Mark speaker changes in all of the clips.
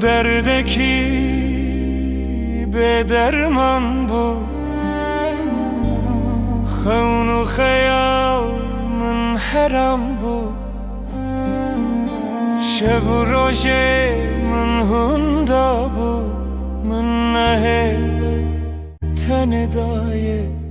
Speaker 1: derdeki bederman bu خون خیال من حرام بو شب و روز من هندا بو من نهل تن دایه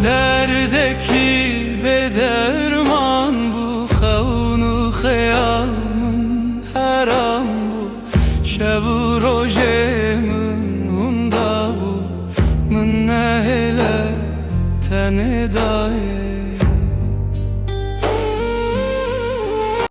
Speaker 2: derdeki bederman bu xavnu xeyalın haram bu şevu rojemin hunda bu min nehele tene daye